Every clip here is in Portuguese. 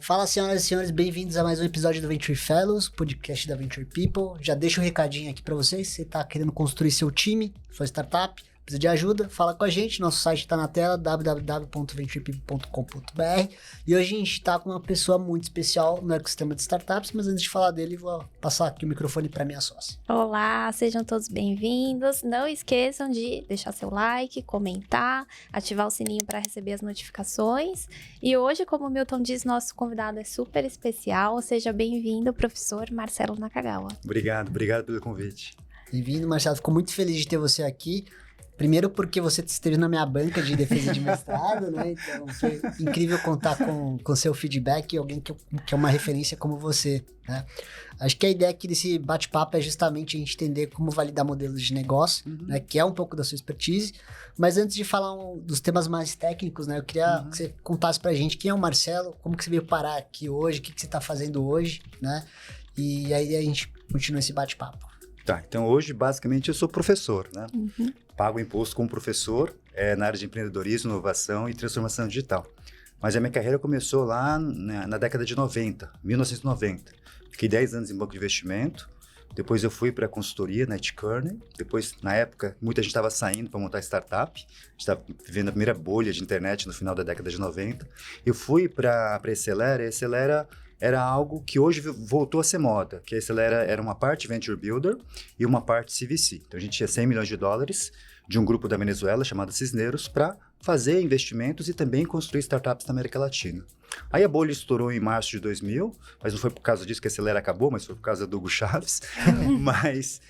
Fala, senhoras e senhores, bem-vindos a mais um episódio do Venture Fellows, podcast da Venture People. Já deixo um recadinho aqui para vocês, se você tá querendo construir seu time, sua startup, precisa de ajuda, fala com a gente, nosso site está na tela, www.venturepeople.com.br. E hoje a gente está com uma pessoa muito especial no ecossistema de startups, mas antes de falar dele, vou passar aqui o microfone para minha sócia. Olá, sejam todos bem-vindos. Não esqueçam de deixar seu like, comentar, ativar o sininho para receber as notificações. E hoje, como o Milton diz, nosso convidado é super especial. Seja bem-vindo, professor Marcelo Nakagawa. Obrigado pelo convite. Bem-vindo, Marcelo. Fico muito feliz de ter você aqui. Primeiro porque você esteve na minha banca de defesa de mestrado, né? Então foi incrível contar com seu feedback e alguém que é uma referência como você, né? Acho que a ideia aqui desse bate-papo é justamente a gente entender como validar modelos de negócio, né? Que é um pouco da sua expertise. Mas antes de falar dos temas mais técnicos, né? Eu queria que você contasse pra gente quem é o Marcelo, como que você veio parar aqui hoje, o que você tá fazendo hoje, né? E aí a gente continua esse bate-papo. Tá, então hoje basicamente eu sou professor, né? Pago imposto como professor na área de empreendedorismo, inovação e transformação digital. Mas a minha carreira começou lá na década de 90, 1990. Fiquei 10 anos em banco de investimento, depois eu fui para a consultoria na Kearney, depois, na época, muita gente estava saindo para montar startup, a gente estava vivendo a primeira bolha de internet no final da década de 90. Eu fui para a Acelera, e a Acelera era algo que hoje voltou a ser moda, que a Acelera era uma parte Venture Builder e uma parte CVC. Então a gente tinha 100 milhões de dólares de um grupo da Venezuela chamado Cisneros para fazer investimentos e também construir startups na América Latina. Aí a bolha estourou em março de 2000, mas não foi por causa disso que a Acelera acabou, mas foi por causa do Hugo Chávez. Mas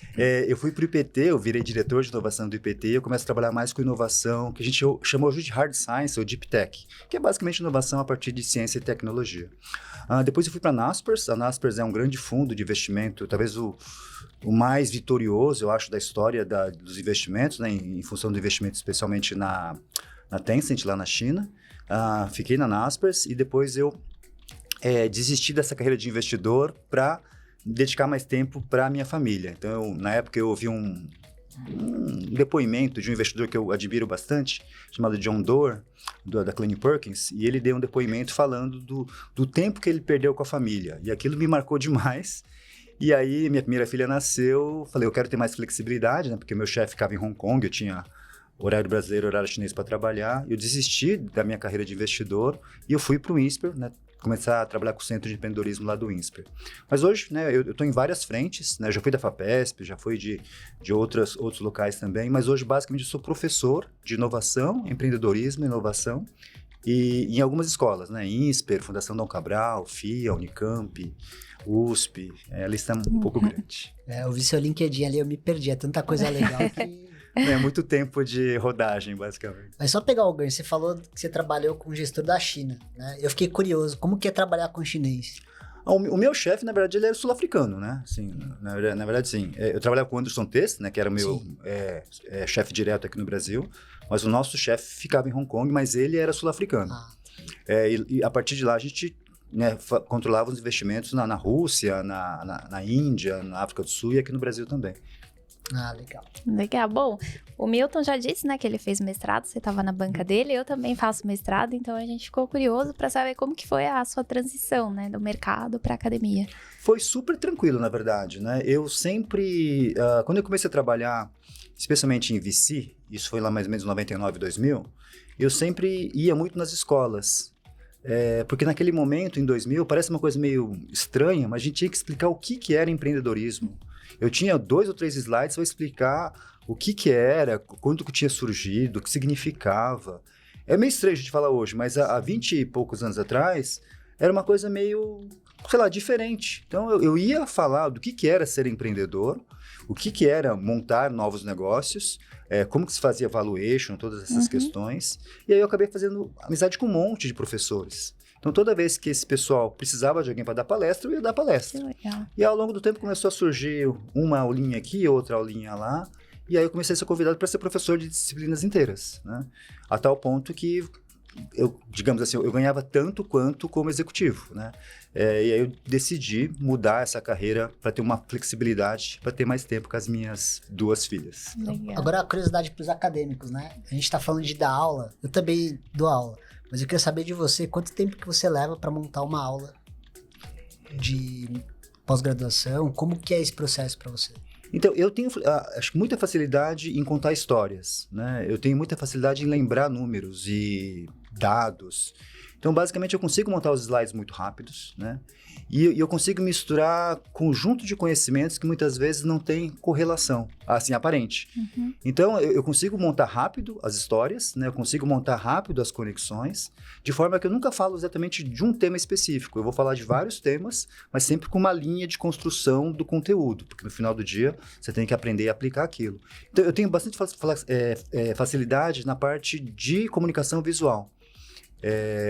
eu fui para o IPT, eu virei diretor de inovação do IPT e eu começo a trabalhar mais com inovação, que a gente chamou hoje de Hard Science ou Deep Tech, que é basicamente inovação a partir de ciência e tecnologia. Depois eu fui para a Naspers. A Naspers é um grande fundo de investimento, talvez o mais vitorioso, eu acho, da história dos investimentos, né, em função do investimento especialmente na Tencent, lá na China. Fiquei na Naspers e depois eu desisti dessa carreira de investidor para dedicar mais tempo para a minha família. Então, na época, eu ouvi um depoimento de um investidor que eu admiro bastante, chamado John Doerr, da Klein Perkins, e ele deu um depoimento falando do tempo que ele perdeu com a família. E aquilo me marcou demais. E aí, minha primeira filha nasceu, falei, eu quero ter mais flexibilidade, né? Porque meu chefe ficava em Hong Kong, eu tinha horário brasileiro, horário chinês para trabalhar. Eu desisti da minha carreira de investidor e eu fui para o INSPER, né? Começar a trabalhar com o Centro de Empreendedorismo lá do INSPER. Mas hoje, né, eu estou em várias frentes, né? Já fui da FAPESP, já fui de outros locais também, mas hoje, basicamente, eu sou professor de inovação, empreendedorismo e inovação, e em algumas escolas, né? INSPER, Fundação Dom Cabral, FIA, Unicamp, USP, a lista é um pouco grande. Eu vi seu LinkedIn ali, eu me perdi, é tanta coisa legal que... É muito tempo de rodagem, basicamente. Mas só pegar o ganho, você falou que você trabalhou com gestor da China, né? Eu fiquei curioso, como que é trabalhar com chinês? O meu chefe, na verdade, ele era sul-africano, né? Assim, na verdade, sim. Eu trabalhava com o Anderson Test, né? Que era o meu chefe direto aqui no Brasil. Mas o nosso chefe ficava em Hong Kong, mas ele era sul-africano. E a partir de lá, a gente... né, controlava os investimentos na Rússia, na Índia, na África do Sul e aqui no Brasil também. Legal. Legal. Bom, o Milton já disse, né, que ele fez mestrado, você estava na banca dele, eu também faço mestrado, então a gente ficou curioso para saber como que foi a sua transição, né, do mercado para a academia. Foi super tranquilo, na verdade, né? Eu sempre, quando eu comecei a trabalhar, especialmente em VC, isso foi lá mais ou menos em 99, 2000, eu sempre ia muito nas escolas. Porque naquele momento, em 2000, parece uma coisa meio estranha, mas a gente tinha que explicar o que era empreendedorismo. Eu tinha 2 ou 3 slides para explicar o que era, quando que tinha surgido, o que significava. É meio estranho a gente falar hoje, mas há 20 e poucos anos atrás, era uma coisa meio, sei lá, diferente. Então, eu ia falar do que era ser empreendedor, o que era montar novos negócios, como que se fazia valuation, todas essas questões. E aí eu acabei fazendo amizade com um monte de professores. Então, toda vez que esse pessoal precisava de alguém para dar palestra, eu ia dar palestra. Que legal. E ao longo do tempo começou a surgir uma aulinha aqui, outra aulinha lá. E aí eu comecei a ser convidado para ser professor de disciplinas inteiras, né? A tal ponto que eu, digamos assim, eu ganhava tanto quanto como executivo, né? E aí eu decidi mudar essa carreira para ter uma flexibilidade, para ter mais tempo com as minhas 2 filhas. Legal. Agora, a curiosidade para os acadêmicos, né? A gente está falando de dar aula, eu também dou aula. Mas eu queria saber de você, quanto tempo que você leva para montar uma aula de pós-graduação? Como que é esse processo para você? Então, eu tenho, acho que muita facilidade em contar histórias, né? Eu tenho muita facilidade em lembrar números e dados. Então, basicamente, eu consigo montar os slides muito rápidos, né? E eu consigo misturar conjunto de conhecimentos que muitas vezes não tem correlação, assim, aparente. Uhum. Então, eu consigo montar rápido as histórias, né? Eu consigo montar rápido as conexões, de forma que eu nunca falo exatamente de um tema específico. Eu vou falar de vários temas, mas sempre com uma linha de construção do conteúdo, porque no final do dia você tem que aprender a aplicar aquilo. Então, eu tenho bastante facilidade na parte de comunicação visual.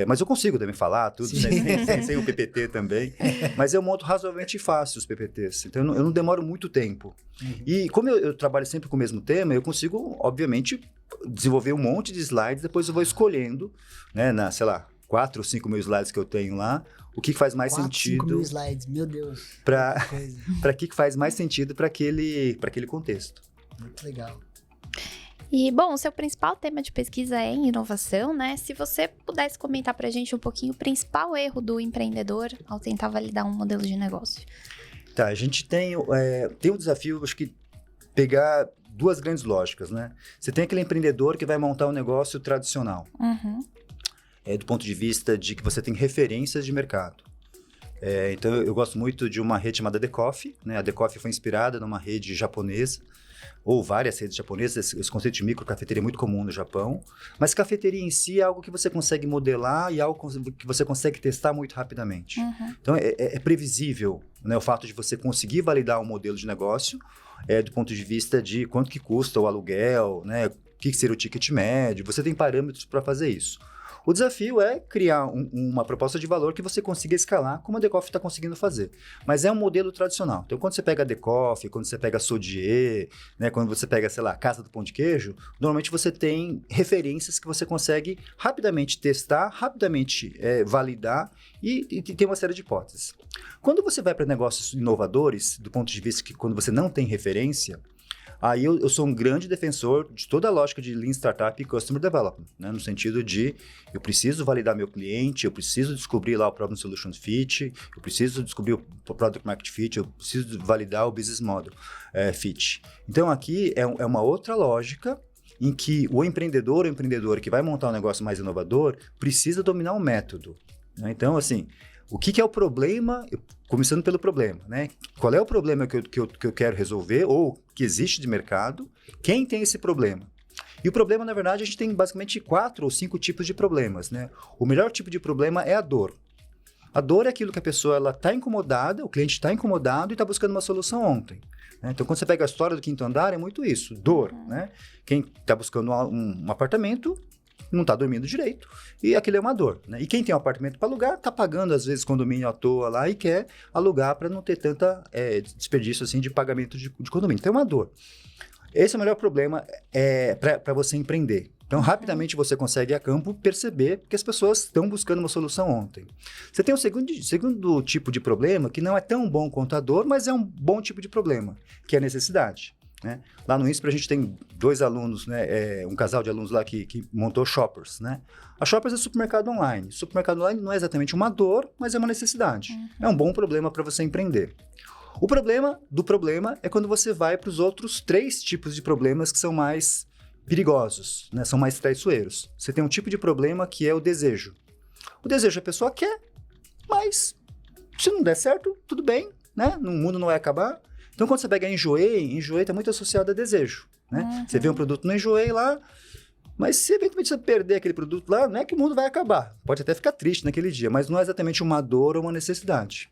Mas eu consigo também falar tudo, né? sem o PPT também. Mas eu monto razoavelmente fácil os PPTs. Então, eu não demoro muito tempo. Uhum. E como eu trabalho sempre com o mesmo tema, eu consigo, obviamente, desenvolver um monte de slides. Depois eu vou escolhendo, né, sei lá, 4 ou 5 mil slides que eu tenho lá, o que faz mais 4, sentido. 5 mil slides, meu Deus. Para que faz mais sentido para aquele contexto. Muito legal. E, bom, o seu principal tema de pesquisa é em inovação, né? Se você pudesse comentar pra gente um pouquinho o principal erro do empreendedor ao tentar validar um modelo de negócio. Tá, a gente tem um desafio, acho que pegar 2 grandes lógicas, né? Você tem aquele empreendedor que vai montar um negócio tradicional, Uhum. do ponto de vista de que você tem referências de mercado. Então, eu gosto muito de uma rede chamada The Coffee, né? A The Coffee foi inspirada numa rede japonesa, ou várias redes japonesas. Esse conceito de micro-cafeteria é muito comum no Japão. Mas cafeteria em si é algo que você consegue modelar e algo que você consegue testar muito rapidamente. Uhum. Então, é previsível, né, o fato de você conseguir validar um modelo de negócio do ponto de vista de quanto que custa o aluguel, né, o que seria o ticket médio. Você tem parâmetros para fazer isso. O desafio é criar uma proposta de valor que você consiga escalar, como a The Coffee está conseguindo fazer. Mas é um modelo tradicional. Então, quando você pega a The Coffee, quando você pega a Sodier, né, quando você pega, sei lá, a Casa do Pão de Queijo, normalmente você tem referências que você consegue rapidamente testar, rapidamente validar e ter uma série de hipóteses. Quando você vai para negócios inovadores, do ponto de vista que quando você não tem referência, aí eu sou um grande defensor de toda a lógica de Lean Startup e Customer Development, né? No sentido de eu preciso validar meu cliente, eu preciso descobrir lá o Problem Solution Fit, eu preciso descobrir o Product Market Fit, eu preciso validar o Business Model Fit. Então, aqui é uma outra lógica em que o empreendedor ou empreendedora que vai montar um negócio mais inovador precisa dominar o método, né? Então, assim, o que é o problema? Começando pelo problema, né? Qual é o problema que eu quero resolver ou que existe de mercado? Quem tem esse problema? E o problema, na verdade, a gente tem basicamente 4 ou 5 tipos de problemas, né? O melhor tipo de problema é a dor. A dor é aquilo que a pessoa está incomodada, o cliente está incomodado e está buscando uma solução ontem, né? Então, quando você pega a história do quinto andar, é muito isso, dor, né? Quem está buscando um apartamento não está dormindo direito, e aquilo é uma dor, né? E quem tem um apartamento para alugar, está pagando, às vezes, condomínio à toa lá e quer alugar para não ter tanta desperdício, assim, de pagamento de condomínio. Então, é uma dor. Esse é o melhor problema para você empreender. Então, rapidamente você consegue a campo perceber que as pessoas estão buscando uma solução ontem. Você tem o segundo tipo de problema, que não é tão bom quanto a dor, mas é um bom tipo de problema, que é a necessidade, né? Lá no INSPER a gente tem 2 alunos, né, um casal de alunos lá que montou Shoppers, né? A Shoppers é supermercado online. Supermercado online não é exatamente uma dor, mas é uma necessidade. Uhum. É um bom problema para você empreender. O problema do problema é quando você vai para os outros 3 tipos de problemas que são mais perigosos, né? São mais traiçoeiros. Você tem um tipo de problema que é o desejo. O desejo a pessoa quer, mas se não der certo, tudo bem, né? O mundo não vai acabar. Então, quando você pega Enjoei está muito associado a desejo, né? Uhum. Você vê um produto no Enjoei lá, mas se eventualmente você perder aquele produto lá, não é que o mundo vai acabar. Pode até ficar triste naquele dia, mas não é exatamente uma dor ou uma necessidade.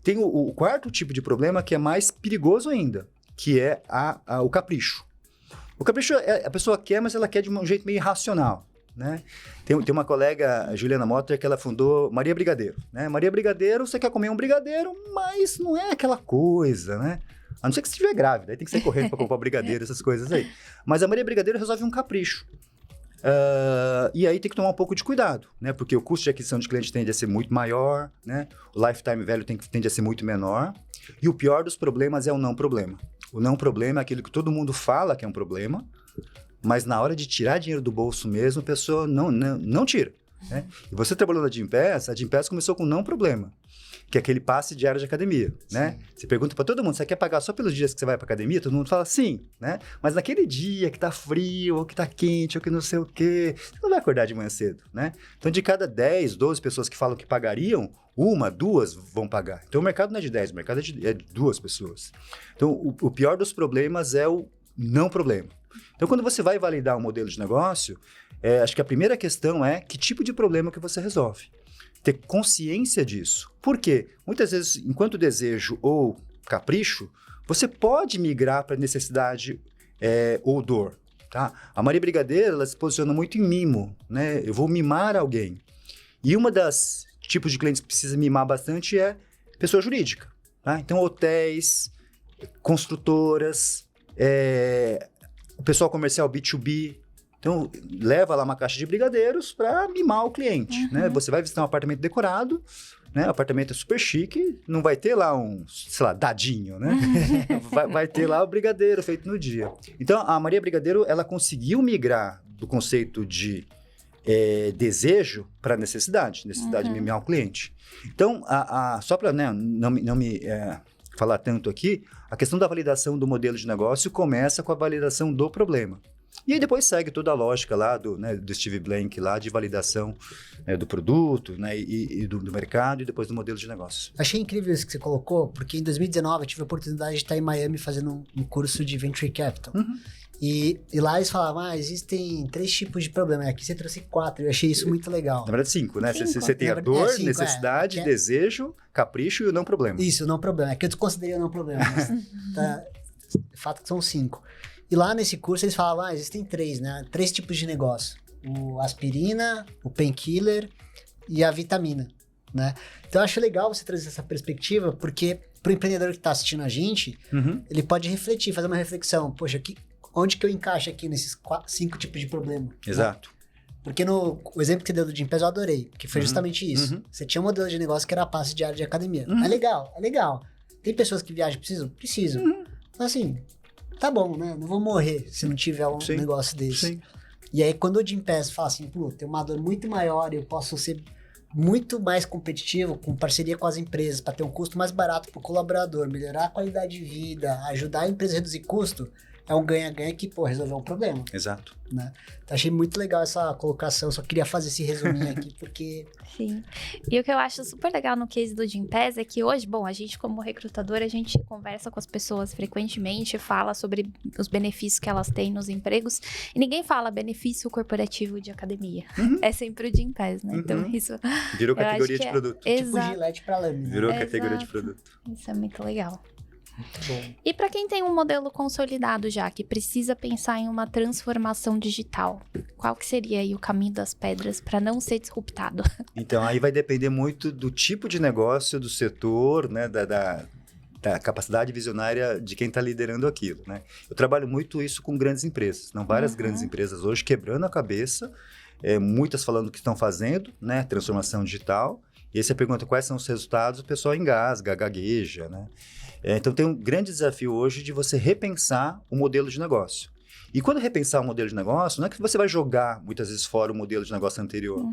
Tem o quarto tipo de problema que é mais perigoso ainda, que é o capricho. O capricho, a pessoa quer, mas ela quer de um jeito meio irracional, né? Tem uma colega, a Juliana Motter, que ela fundou Maria Brigadeiro, né? Maria Brigadeiro, você quer comer um brigadeiro, mas não é aquela coisa, né? A não ser que você estiver grávida, aí tem que sair correndo para comprar brigadeiro, essas coisas aí. Mas a Maria Brigadeiro resolve um capricho. E aí tem que tomar um pouco de cuidado, né? Porque o custo de aquisição de cliente tende a ser muito maior, né? O lifetime value tende a ser muito menor. E o pior dos problemas é o não problema. O não problema é aquilo que todo mundo fala que é um problema, mas na hora de tirar dinheiro do bolso mesmo, a pessoa não tira. Né? E você trabalhou na Gympass, a Gympass começou com não problema, que é aquele passe diário de academia, né? Você pergunta para todo mundo, você quer pagar só pelos dias que você vai para academia? Todo mundo fala sim, né? Mas naquele dia que tá frio, ou que tá quente, ou que não sei o quê, você não vai acordar de manhã cedo, né? Então, de cada 10, 12 pessoas que falam que pagariam, 1, 2 vão pagar. Então, o mercado não é de 10, o mercado é de 2 pessoas. Então, o pior dos problemas é o não problema. Então, quando você vai validar um modelo de negócio, acho que a primeira questão é que tipo de problema que você resolve. Ter consciência disso. Por quê? Muitas vezes, enquanto desejo ou capricho, você pode migrar para necessidade ou dor. Tá? A Maria Brigadeiro, ela se posiciona muito em mimo, né? Eu vou mimar alguém. E uma das tipos de clientes que precisa mimar bastante é pessoa jurídica. Tá? Então, hotéis, construtoras, o pessoal comercial B2B. Então, leva lá uma caixa de brigadeiros para mimar o cliente, né? Você vai visitar um apartamento decorado, né? O apartamento é super chique, não vai ter lá um, sei lá, dadinho, né? vai ter lá o brigadeiro feito no dia. Então, a Maria Brigadeiro, ela conseguiu migrar do conceito de desejo para necessidade de mimar o cliente. Então, só para não me falar tanto aqui, a questão da validação do modelo de negócio começa com a validação do problema. E aí depois segue toda a lógica lá do Steve Blank lá de validação do produto, né, e do mercado e depois do modelo de negócio. Achei incrível isso que você colocou, porque em 2019 eu tive a oportunidade de estar em Miami fazendo um curso de Venture Capital. E lá eles falavam, existem 3 tipos de problema. Aqui você trouxe 4, eu achei isso muito legal. Na verdade, 5, né? Você tem a dor, 5, necessidade, desejo, capricho e o não problema. Isso, o não problema. É que eu desconsiderei o não problema, mas fato que são 5. E lá nesse curso eles falavam, existem 3, né? 3 tipos de negócio. O aspirina, o painkiller e a vitamina, né? Então eu acho legal você trazer essa perspectiva, porque pro empreendedor que está assistindo a gente, ele pode refletir, fazer uma reflexão. Poxa, onde que eu encaixo aqui nesses 5 tipos de problema? Exato. Né? Porque o exemplo que você deu do Gympass eu adorei, porque foi justamente isso. Você tinha um modelo de negócio que era passe diário de academia. É legal. Tem pessoas que viajam, precisam. Então assim, tá bom, né? Não vou morrer se não tiver um negócio desse. Sim. E aí, quando o Gympass fala assim, tem uma dor muito maior e eu posso ser muito mais competitivo com parceria com as empresas para ter um custo mais barato para o colaborador, melhorar a qualidade de vida, ajudar a empresa a reduzir custo, é um ganha-ganha que, resolveu um problema. Exato. Né? Então, achei muito legal essa colocação, só queria fazer esse resuminho aqui, porque... Sim. E o que eu acho super legal no case do Gympass é que hoje, a gente como recrutador, a gente conversa com as pessoas frequentemente, fala sobre os benefícios que elas têm nos empregos, e ninguém fala benefício corporativo de academia. É sempre o Gympass, né? Então, isso... Virou categoria de produto. Tipo Gillette pra lâmina. Virou categoria de produto. Isso é muito legal. Muito bom. E para quem tem um modelo consolidado já, que precisa pensar em uma transformação digital, qual que seria aí o caminho das pedras para não ser disruptado? Então, aí vai depender muito do tipo de negócio, do setor, né, da capacidade visionária de quem está liderando aquilo, né? Eu trabalho muito isso com grandes empresas, várias grandes empresas hoje quebrando a cabeça, muitas falando o que estão fazendo, né, transformação digital, e aí você pergunta quais são os resultados, o pessoal engasga, gagueja, né? Então, tem um grande desafio hoje de você repensar o modelo de negócio. E quando repensar o modelo de negócio, não é que você vai jogar, muitas vezes, fora o modelo de negócio anterior.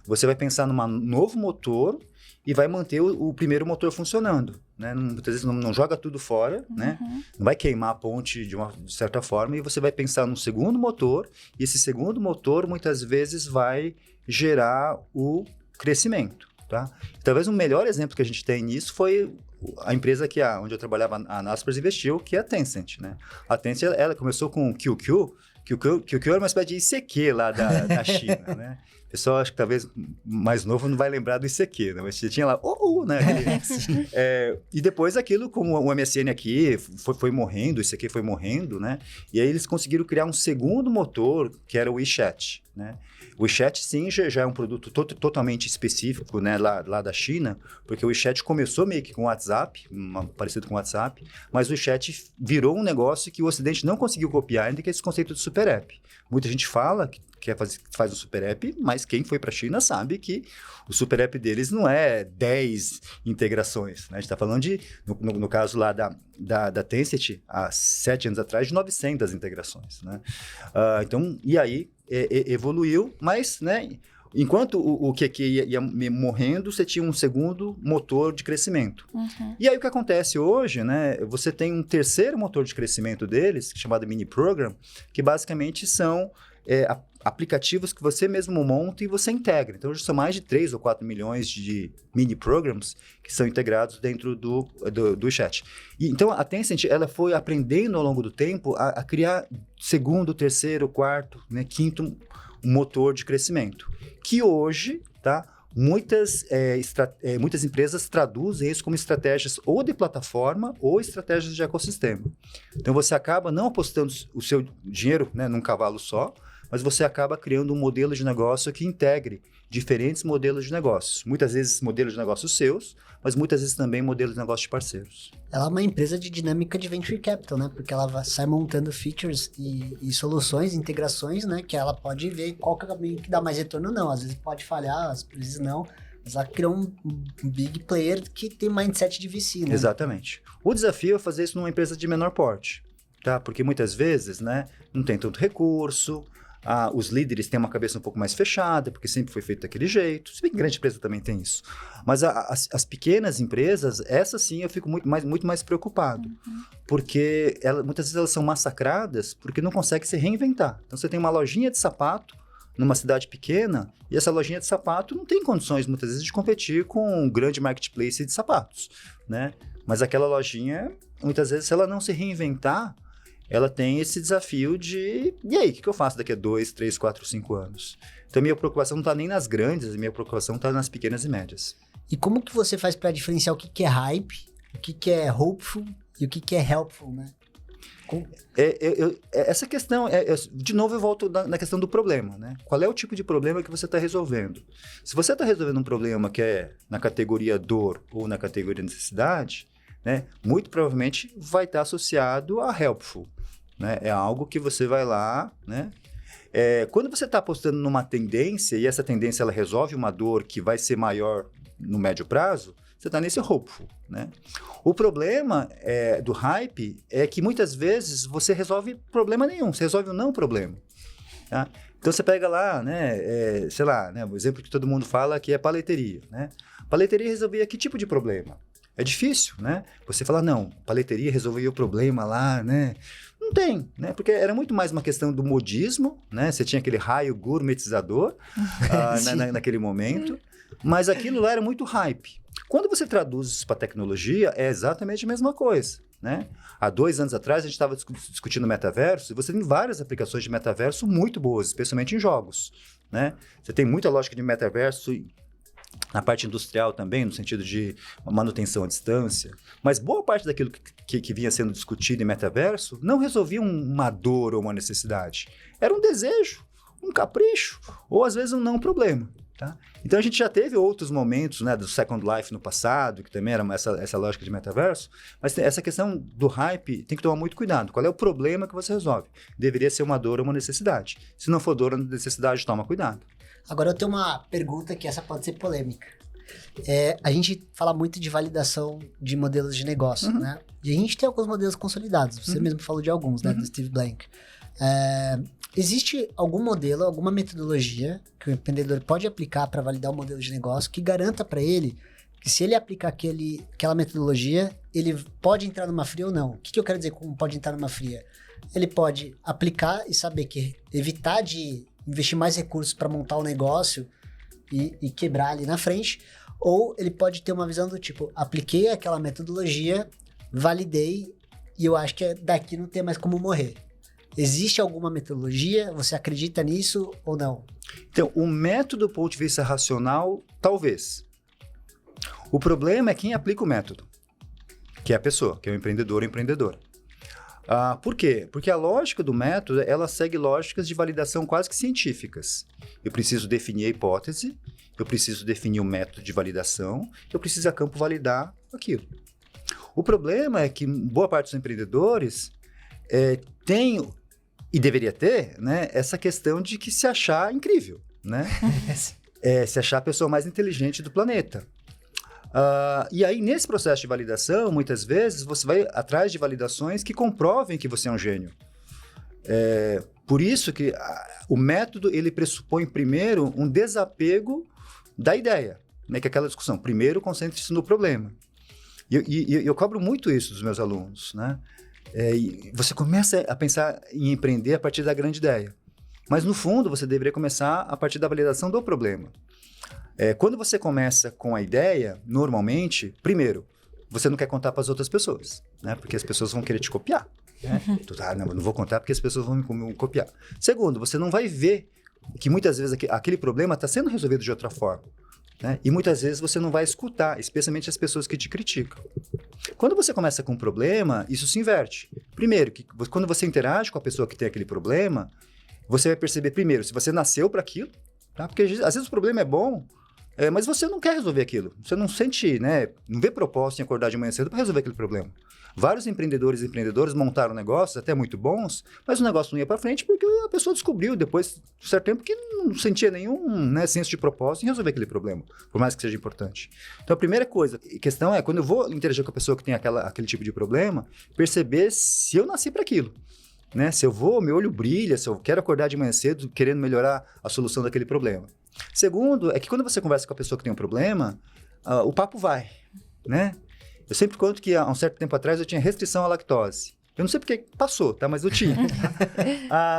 Você vai pensar num novo motor e vai manter o primeiro motor funcionando. Né? Muitas vezes não joga tudo fora, né? Não vai queimar a ponte de certa forma, e você vai pensar num segundo motor, e esse segundo motor, muitas vezes, vai gerar o crescimento. Tá? Talvez o melhor exemplo que a gente tem nisso foi a empresa onde eu trabalhava, a Naspers, investiu, que é a Tencent, né? A Tencent, ela começou com o QQ. QQ era uma espécie de ICQ lá da China, né? O pessoal, acho que talvez mais novo não vai lembrar do ICQ, né? Mas você tinha lá, né? E depois aquilo, como o MSN aqui foi morrendo, o ICQ foi morrendo, né? E aí eles conseguiram criar um segundo motor, que era o WeChat, né? O WeChat, sim, já é um produto totalmente específico, né, lá da China, porque o WeChat começou meio que com o WhatsApp, parecido com o WhatsApp, mas o WeChat virou um negócio que o Ocidente não conseguiu copiar ainda, que é esse conceito de super app. Muita gente fala faz um super app, mas quem foi para a China sabe que o super app deles não é 10 integrações, né? A gente está falando de, no caso lá da Tencent, há 7 anos atrás, de 900 integrações, né? Então, e aí evoluiu, mas, né? Enquanto o QQ ia morrendo, você tinha um segundo motor de crescimento. Uhum. E aí o que acontece hoje, né? Você tem um terceiro motor de crescimento deles, chamado Mini Program, que basicamente são aplicativos que você mesmo monta e você integra. Então, hoje são mais de 3 ou 4 milhões de mini programs que são integrados dentro do chat. E, então, a Tencent ela foi aprendendo ao longo do tempo a criar segundo, terceiro, quarto, né, quinto motor de crescimento, que hoje, tá? Muitas empresas traduzem isso como estratégias ou de plataforma ou estratégias de ecossistema. Então, você acaba não apostando o seu dinheiro, né, num cavalo só, mas você acaba criando um modelo de negócio que integre diferentes modelos de negócios. Muitas vezes modelos de negócios seus, mas muitas vezes também modelos de negócio de parceiros. Ela é uma empresa de dinâmica de venture capital, né? Porque ela sai montando features e soluções, integrações, né? Que ela pode ver qual que é o caminho que dá mais retorno ou não. Às vezes pode falhar, às vezes não. Mas ela criou um big player que tem mindset de VC, né? Exatamente. O desafio é fazer isso numa empresa de menor porte, tá? Porque muitas vezes, né, não tem tanto recurso, os líderes têm uma cabeça um pouco mais fechada, porque sempre foi feito daquele jeito. Se bem que grande empresa também tem isso. Mas as pequenas empresas, essas sim eu fico muito mais preocupado. Uhum. Porque muitas vezes elas são massacradas porque não conseguem se reinventar. Então você tem uma lojinha de sapato numa cidade pequena e essa lojinha de sapato não tem condições muitas vezes de competir com um grande marketplace de sapatos, né? Mas aquela lojinha, muitas vezes, se ela não se reinventar, ela tem esse desafio de... E aí, o que eu faço daqui a 2, 3, 4, 5 anos? Então, minha preocupação não está nem nas grandes, minha preocupação está nas pequenas e médias. E como que você faz para diferenciar o que é hype, o que é hopeful e o que é helpful, né? Essa questão, de novo eu volto na questão do problema, né? Qual é o tipo de problema que você está resolvendo? Se você está resolvendo um problema que é na categoria dor ou na categoria necessidade, né, muito provavelmente vai estar associado a helpful, né? É algo que você vai lá, né? Quando você está apostando numa tendência e essa tendência ela resolve uma dor que vai ser maior no médio prazo, você está nesse hopeful, né? O problema do hype é que muitas vezes você resolve problema nenhum, você resolve um não problema, tá? Então você pega lá, né, sei lá, né, o exemplo que todo mundo fala que é paleteria, né? Paleteria resolvia que tipo de problema? É difícil, né? Você fala, não, paleteria resolvia o problema lá, né? Não tem, né? Porque era muito mais uma questão do modismo, né? Você tinha aquele raio gourmetizador naquele momento, mas aquilo lá era muito hype. Quando você traduz isso para tecnologia, é exatamente a mesma coisa, né? Há 2 anos atrás, a gente estava discutindo metaverso, e você tem várias aplicações de metaverso muito boas, especialmente em jogos, né? Você tem muita lógica de metaverso na parte industrial também, no sentido de manutenção à distância, mas boa parte daquilo que vinha sendo discutido em metaverso não resolvia uma dor ou uma necessidade. Era um desejo, um capricho, ou às vezes um não problema. Tá? Então a gente já teve outros momentos, né, do Second Life no passado, que também era essa lógica de metaverso, mas essa questão do hype tem que tomar muito cuidado. Qual é o problema que você resolve? Deveria ser uma dor ou uma necessidade. Se não for dor ou necessidade, toma cuidado. Agora eu tenho uma pergunta que essa pode ser polêmica. A gente fala muito de validação de modelos de negócio, né? E a gente tem alguns modelos consolidados. Você mesmo falou de alguns, né? Do Steve Blank. Existe algum modelo, alguma metodologia que o empreendedor pode aplicar para validar um modelo de negócio que garanta para ele que se ele aplicar aquela metodologia, ele pode entrar numa fria ou não? O que eu quero dizer com pode entrar numa fria? Ele pode aplicar e saber que evitar de investir mais recursos para montar o negócio e quebrar ali na frente, ou ele pode ter uma visão do tipo, apliquei aquela metodologia, validei e eu acho que daqui não tem mais como morrer. Existe alguma metodologia? Você acredita nisso ou não? Então, o método do ponto de vista racional, talvez. O problema é quem aplica o método, que é a pessoa, que é o empreendedor ou empreendedora. Por quê? Porque a lógica do método, ela segue lógicas de validação quase que científicas. Eu preciso definir a hipótese, eu preciso definir o método de validação, eu preciso a campo validar aquilo. O problema é que boa parte dos empreendedores tem E deveria ter, né, essa questão de que se achar incrível, né? Se achar a pessoa mais inteligente do planeta. E aí, nesse processo de validação, muitas vezes, você vai atrás de validações que comprovem que você é um gênio. Por isso que o método, ele pressupõe primeiro um desapego da ideia, né? Que é aquela discussão. Primeiro, concentre-se no problema. E eu cobro muito isso dos meus alunos, né? E você começa a pensar em empreender a partir da grande ideia. Mas, no fundo, você deveria começar a partir da validação do problema. Quando você começa com a ideia, normalmente, primeiro, você não quer contar para as outras pessoas, né? Porque as pessoas vão querer te copiar. Né? Não, eu não vou contar porque as pessoas vão me copiar. Segundo, você não vai ver que muitas vezes aquele problema está sendo resolvido de outra forma. Né? E muitas vezes você não vai escutar, especialmente as pessoas que te criticam. Quando você começa com um problema, isso se inverte. Primeiro, quando você interage com a pessoa que tem aquele problema, você vai perceber primeiro se você nasceu para aquilo, tá? Porque às vezes o problema é bom, mas você não quer resolver aquilo. Você não sente, né? Não vê propósito em acordar de manhã cedo para resolver aquele problema. Vários empreendedores e empreendedoras montaram negócios até muito bons, mas o negócio não ia para frente porque a pessoa descobriu depois de um certo tempo que não sentia nenhum, né, senso de propósito em resolver aquele problema, por mais que seja importante. Então, a primeira questão é, quando eu vou interagir com a pessoa que tem aquele tipo de problema, perceber se eu nasci para aquilo. Né? Se meu olho brilha, se eu quero acordar de manhã cedo querendo melhorar a solução daquele problema. Segundo, é que quando você conversa com a pessoa que tem um problema, o papo vai, né? Eu sempre conto que há um certo tempo atrás eu tinha restrição à lactose. Eu não sei porque passou, tá? Mas eu tinha.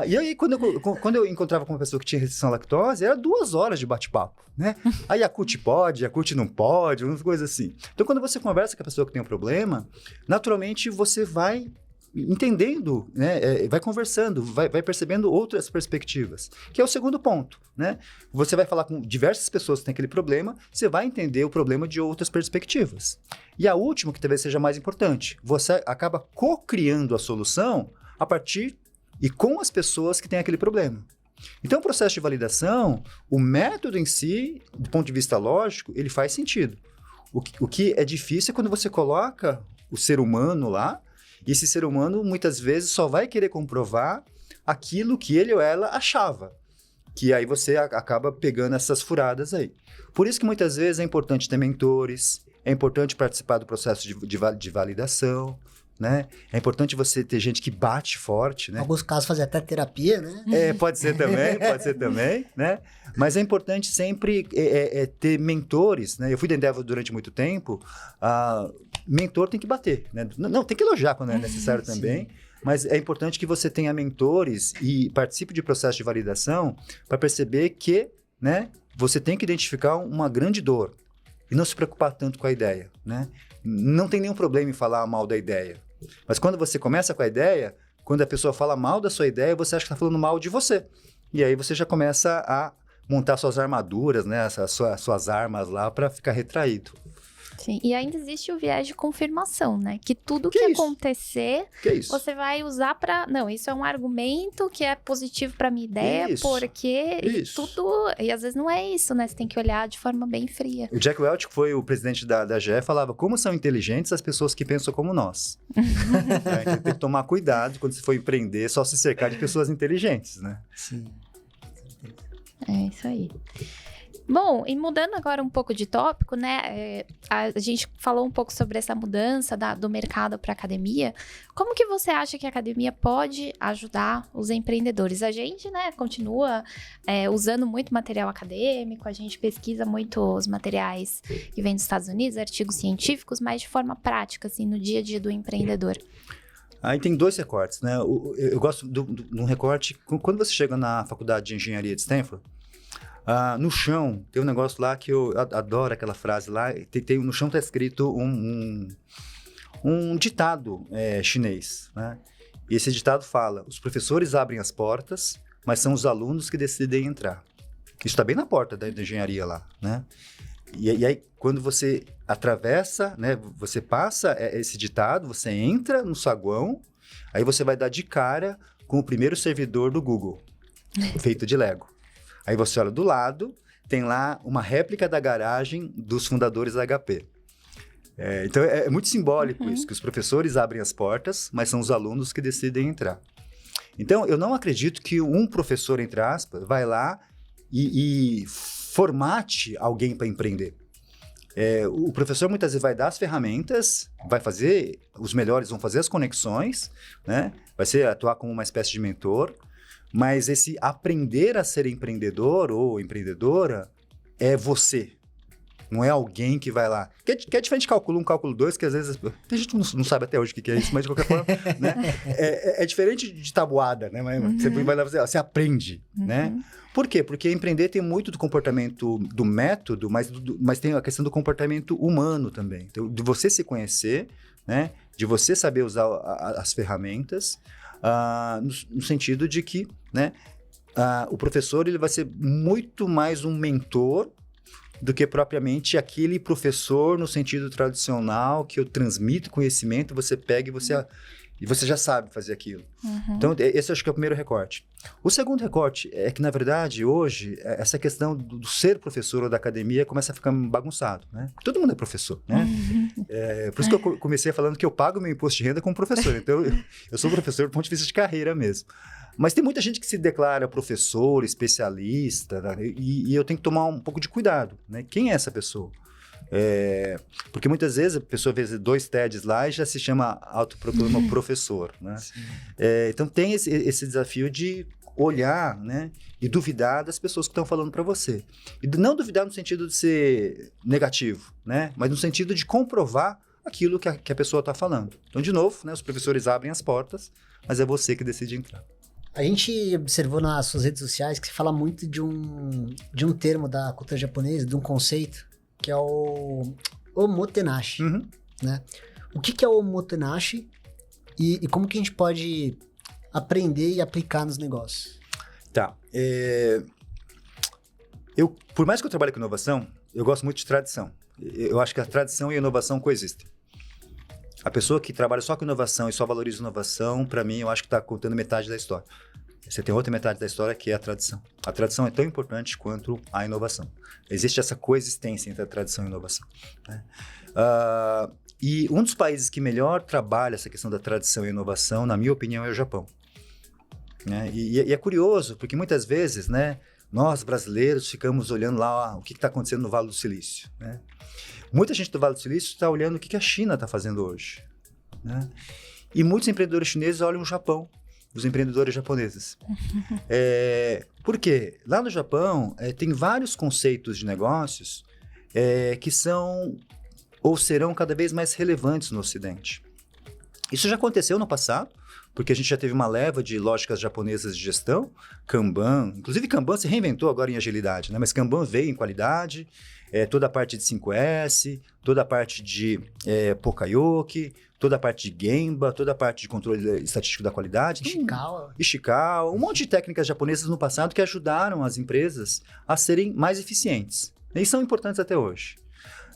E aí, quando eu encontrava com uma pessoa que tinha restrição à lactose, era 2 horas de bate-papo, né? A Yakult pode, a Yakult não pode, umas coisas assim. Então, quando você conversa com a pessoa que tem um problema, naturalmente você vai entendendo, né? Vai conversando, vai percebendo outras perspectivas, que é o segundo ponto, né? Você vai falar com diversas pessoas que têm aquele problema, você vai entender o problema de outras perspectivas. E a última, que talvez seja mais importante, você acaba co-criando a solução a partir e com as pessoas que têm aquele problema. Então, o processo de validação, o método em si, do ponto de vista lógico, ele faz sentido. O que é difícil é quando você coloca o ser humano lá, e esse ser humano, muitas vezes, só vai querer comprovar aquilo que ele ou ela achava. Que aí você acaba pegando essas furadas aí. Por isso que, muitas vezes, é importante ter mentores, é importante participar do processo de validação, né? É importante você ter gente que bate forte, né? Em alguns casos, fazer até terapia, né? Pode ser também, né? Mas é importante sempre ter mentores, né? Eu fui da Endeavor durante muito tempo, mentor tem que bater, né? Não, tem que elogiar quando é necessário também, mas é importante que você tenha mentores e participe de processo de validação para perceber que, né, você tem que identificar uma grande dor e não se preocupar tanto com a ideia, né? Não tem nenhum problema em falar mal da ideia, mas quando você começa com a ideia, quando a pessoa fala mal da sua ideia, você acha que está falando mal de você, e aí você já começa a montar suas armaduras, né, suas armas lá para ficar retraído. Sim, e ainda existe o viés de confirmação, né? Que tudo que acontecer, você vai usar para... Não, isso é um argumento que é positivo para minha ideia, porque... E às vezes não é isso, né? Você tem que olhar de forma bem fria. O Jack Welch, que foi o presidente da GE, falava como são inteligentes as pessoas que pensam como nós. Então, tem que tomar cuidado quando você for empreender, só se cercar de pessoas inteligentes, né? Sim. É isso aí. Bom, e mudando agora um pouco de tópico, né? A gente falou um pouco sobre essa mudança do mercado para a academia. Como que você acha que a academia pode ajudar os empreendedores? A gente, né, continua usando muito material acadêmico, a gente pesquisa muito os materiais que vêm dos Estados Unidos, artigos científicos, mas de forma prática, assim, no dia a dia do empreendedor. Aí tem 2 recortes, né? Eu gosto de um recorte, quando você chega na faculdade de engenharia de Stanford, no chão, tem um negócio lá que eu adoro aquela frase lá, no chão está escrito um ditado chinês, né? E esse ditado fala, os professores abrem as portas, mas são os alunos que decidem entrar. Isso está bem na porta da engenharia lá, né? E aí, quando você atravessa, né, você passa esse ditado, você entra no saguão, aí você vai dar de cara com o primeiro servidor do Google, feito de Lego. Aí você olha do lado, tem lá uma réplica da garagem dos fundadores da HP. Então, é muito simbólico isso, que os professores abrem as portas, mas são os alunos que decidem entrar. Então, eu não acredito que um professor, entre aspas, vai lá e formate alguém para empreender. O professor muitas vezes vai dar as ferramentas, vai fazer, os melhores vão fazer as conexões, né? Vai ser atuar como uma espécie de mentor, mas esse aprender a ser empreendedor ou empreendedora é você. Não é alguém que vai lá. Que é diferente de cálculo 1, cálculo 2, que às vezes a gente não sabe até hoje o que é isso, mas de qualquer forma, né? É diferente de tabuada, né? Você vai lá fazer, você aprende, né? Por quê? Porque empreender tem muito do comportamento do método, mas tem a questão do comportamento humano também. Então, de você se conhecer, né? De você saber usar as ferramentas, no sentido de que, né? O professor ele vai ser muito mais um mentor do que propriamente aquele professor no sentido tradicional que eu transmito conhecimento, você pega e você já sabe fazer aquilo. Então, esse eu acho que é o primeiro recorte. O segundo recorte é que, na verdade, hoje, essa questão do ser professor ou da academia começa a ficar bagunçado, né? Todo mundo é professor, né? Por isso que eu comecei falando que eu pago meu imposto de renda como professor. Então, eu sou professor do ponto de vista de carreira mesmo. Mas tem muita gente que se declara professor, especialista, né? E eu tenho que tomar um pouco de cuidado, né? Quem é essa pessoa? Porque muitas vezes a pessoa vê 2 TEDs lá e já se chama autoproclama professor, né? Então tem esse desafio de olhar, né? E duvidar das pessoas que estão falando para você. E não duvidar no sentido de ser negativo, né? Mas no sentido de comprovar aquilo que a pessoa está falando. Então, de novo, né? Os professores abrem as portas, mas é você que decide entrar. A gente observou nas suas redes sociais que você fala muito de um termo da cultura japonesa, de um conceito, que é o omotenashi, né? O que é o omotenashi e como que a gente pode aprender e aplicar nos negócios? Tá. Por mais que eu trabalhe com inovação, eu gosto muito de tradição. Eu acho que a tradição e a inovação coexistem. A pessoa que trabalha só com inovação e só valoriza inovação, para mim, eu acho que está contando metade da história. Você tem outra metade da história que é a tradição. A tradição é tão importante quanto a inovação. Existe essa coexistência entre a tradição e a inovação, né? E um dos países que melhor trabalha essa questão da tradição e inovação, na minha opinião, é o Japão, né? E é curioso, porque muitas vezes, né, nós brasileiros ficamos olhando lá o que está acontecendo no Vale do Silício, né? Muita gente do Vale do Silício está olhando o que a China está fazendo hoje, né? E muitos empreendedores chineses olham o Japão, os empreendedores japoneses. Por quê? Lá no Japão, tem vários conceitos de negócios que são ou serão cada vez mais relevantes no Ocidente. Isso já aconteceu no passado, porque a gente já teve uma leva de lógicas japonesas de gestão, Kanban. Inclusive, Kanban se reinventou agora em agilidade, né? Mas Kanban veio em qualidade, toda a parte de 5S, toda a parte de Pokayoke, toda a parte de Gemba, toda a parte de controle estatístico da qualidade. Ishikawa, um monte de técnicas japonesas no passado que ajudaram as empresas a serem mais eficientes. E são importantes até hoje.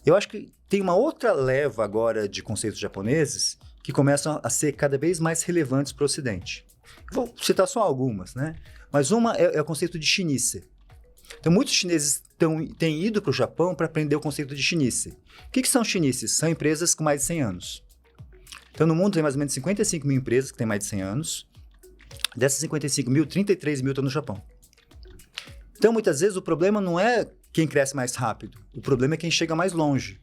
Eu acho que tem uma outra leva agora de conceitos japoneses que começam a ser cada vez mais relevantes para o Ocidente. Vou citar só algumas, né? Mas uma é o conceito de Shinise. Então, muitos chineses têm ido para o Japão para aprender o conceito de Shinise. O que são Shinises? São empresas com mais de 100 anos. Então, no mundo tem mais ou menos 55 mil empresas que têm mais de 100 anos. Dessas 55 mil, 33 mil estão no Japão. Então, muitas vezes, o problema não é quem cresce mais rápido. O problema é quem chega mais longe.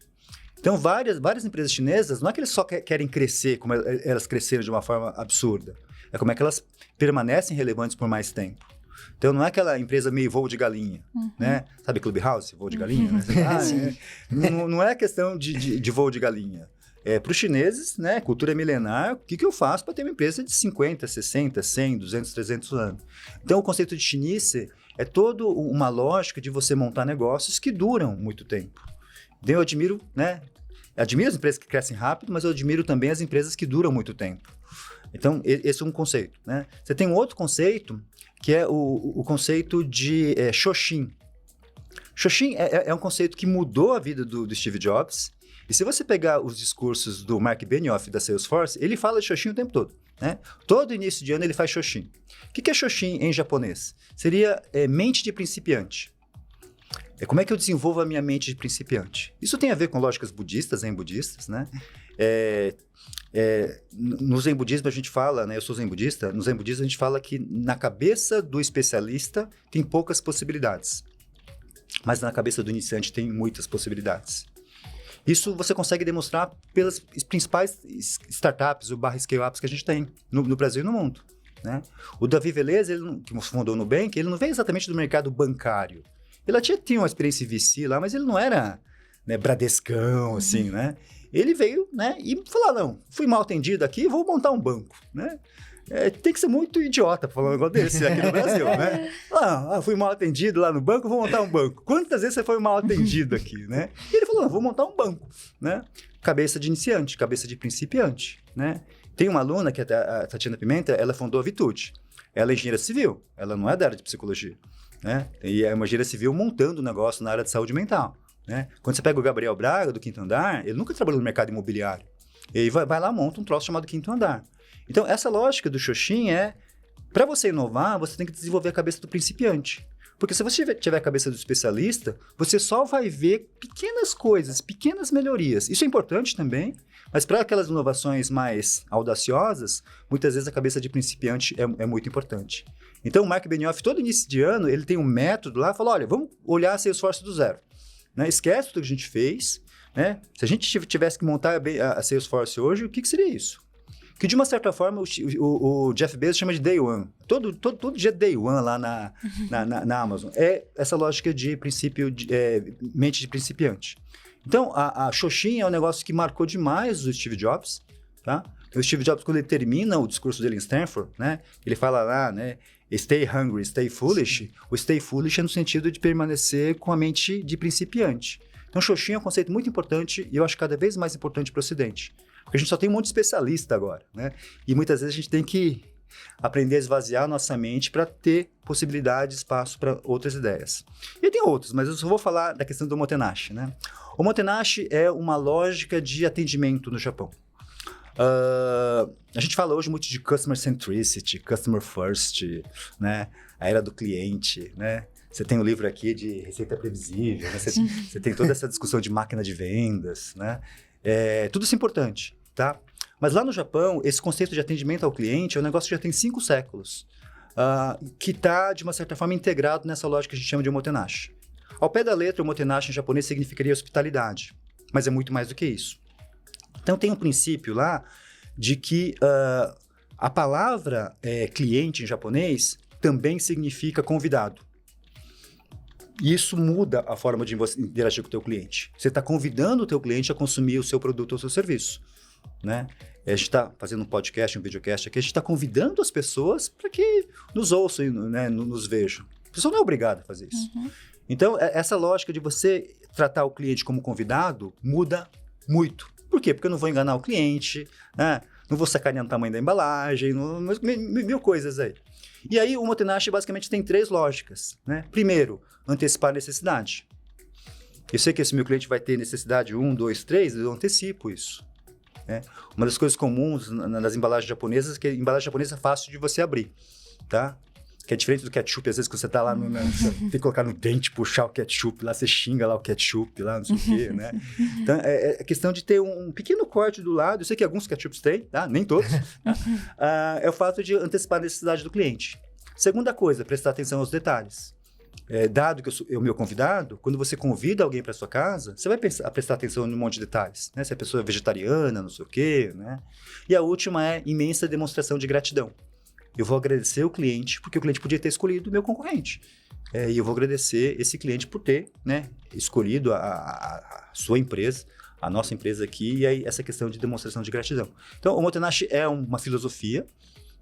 Então, várias empresas chinesas, não é que eles só querem crescer como elas cresceram de uma forma absurda. É como é que elas permanecem relevantes por mais tempo. Então, não é aquela empresa meio voo de galinha, né? Sabe Clubhouse, voo de galinha? Né? Não é questão de voo de galinha. Para os chineses, né, cultura milenar, o que eu faço para ter uma empresa de 50, 60, 100, 200, 300 anos? Então, o conceito de Shinise é toda uma lógica de você montar negócios que duram muito tempo. Então, eu admiro, né? Admiro as empresas que crescem rápido, mas eu admiro também as empresas que duram muito tempo. Então, esse é um conceito, né? Você tem um outro conceito, que é o conceito de Shoshin. Shoshin é um conceito que mudou a vida do Steve Jobs. E se você pegar os discursos do Mark Benioff da Salesforce, ele fala de Shoshin o tempo todo, né? Todo início de ano ele faz Shoshin. O que é Shoshin em japonês? Seria mente de principiante. como é que eu desenvolvo a minha mente de principiante? Isso tem a ver com lógicas budistas, zen budistas, né? No zen budismo a gente fala, né? Eu sou zen budista. No zen budismo a gente fala que na cabeça do especialista tem poucas possibilidades, mas na cabeça do iniciante tem muitas possibilidades. Isso você consegue demonstrar pelas principais startups ou scale-ups que a gente tem no Brasil e no mundo, né? O Davi Velez, que fundou o Nubank, ele não veio exatamente do mercado bancário. Ele tinha uma experiência em VC lá, mas ele não era, né, Bradescão, assim, né? Ele veio, né, e falou, não, fui mal atendido aqui, vou montar um banco, né? Tem que ser muito idiota para falar um negócio desse aqui no Brasil, né? Fui mal atendido lá no banco, vou montar um banco. Quantas vezes você foi mal atendido aqui, né? E ele falou, vou montar um banco, né? Cabeça de iniciante, cabeça de principiante, né? Tem uma aluna, que é a Tatiana Pimenta, ela fundou a Vitude. Ela é engenheira civil, ela não é da área de psicologia, né? E é uma engenheira civil montando um negócio na área de saúde mental, né? Quando você pega o Gabriel Braga, do Quinto Andar, ele nunca trabalhou no mercado imobiliário. Ele vai lá, monta um troço chamado Quinto Andar. Então, essa lógica do Xoxin para você inovar, você tem que desenvolver a cabeça do principiante. Porque se você tiver a cabeça do especialista, você só vai ver pequenas coisas, pequenas melhorias. Isso é importante também, mas para aquelas inovações mais audaciosas, muitas vezes a cabeça de principiante é muito importante. Então, o Mark Benioff, todo início de ano, ele tem um método lá, fala, olha, vamos olhar a Salesforce do zero. Né? Esquece tudo que a gente fez. Né? Se a gente tivesse que montar a Salesforce hoje, o que seria isso? Que de uma certa forma o Jeff Bezos chama de Day One. Todo dia é Day One lá na Amazon. É essa lógica de princípio, mente de principiante. Então, a Xoxin é um negócio que marcou demais o Steve Jobs. Tá? O Steve Jobs, quando ele termina o discurso dele em Stanford, né, ele fala lá, né, stay hungry, stay foolish. O stay foolish é no sentido de permanecer com a mente de principiante. Então, Xoxin é um conceito muito importante e eu acho cada vez mais importante para o Ocidente. Porque a gente só tem um monte de especialista agora, né? E muitas vezes a gente tem que aprender a esvaziar a nossa mente para ter possibilidade, espaço para outras ideias. E tem outros, mas eu só vou falar da questão do Omotenashi, né? O Omotenashi é uma lógica de atendimento no Japão. A gente fala hoje muito de customer centricity, customer first, né? A era do cliente, né? Você tem o livro aqui de receita previsível, né? Você tem toda essa discussão de máquina de vendas, né? Tudo isso é importante, tá? Mas lá no Japão, esse conceito de atendimento ao cliente é um negócio que já tem 5 séculos, que está, de uma certa forma, integrado nessa lógica que a gente chama de Omotenashi. Ao pé da letra, o Omotenashi em japonês significaria hospitalidade, mas é muito mais do que isso. Então, tem um princípio lá de que a palavra cliente em japonês também significa convidado. E isso muda a forma de você interagir com o teu cliente. Você está convidando o teu cliente a consumir o seu produto ou o seu serviço, né? A gente está fazendo um podcast, um videocast aqui, a gente está convidando as pessoas para que nos ouçam, né, nos vejam. A pessoa não é obrigada a fazer isso. Uhum. Então, essa lógica de você tratar o cliente como convidado muda muito. Por quê? Porque eu não vou enganar o cliente, né? Não vou sacanear o tamanho da embalagem, mil coisas aí. E aí, o Omotenashi basicamente tem 3 lógicas, né? Primeiro, antecipar a necessidade. Eu sei que esse meu cliente vai ter necessidade 1, 2, 3, eu antecipo isso. Né? Uma das coisas comuns nas embalagens japonesas é que a embalagem japonesa é fácil de você abrir, tá? Que é diferente do ketchup, às vezes que você tá lá, você tem que colocar no dente, puxar o ketchup, lá você xinga lá o ketchup, lá não sei o quê, né? Então, é questão de ter um pequeno corte do lado, eu sei que alguns ketchups têm, tá? Nem todos. Tá? É o fato de antecipar a necessidade do cliente. Segunda coisa, prestar atenção aos detalhes. Dado que eu sou o meu convidado, quando você convida alguém para sua casa, você vai prestar atenção num monte de detalhes, né? Se a pessoa é vegetariana, não sei o quê, né? E a última é imensa demonstração de gratidão. Eu vou agradecer o cliente, porque o cliente podia ter escolhido o meu concorrente. E eu vou agradecer esse cliente por ter, né, escolhido a sua empresa, a nossa empresa aqui, e aí essa questão de demonstração de gratidão. Então, o Omotenashi é uma filosofia,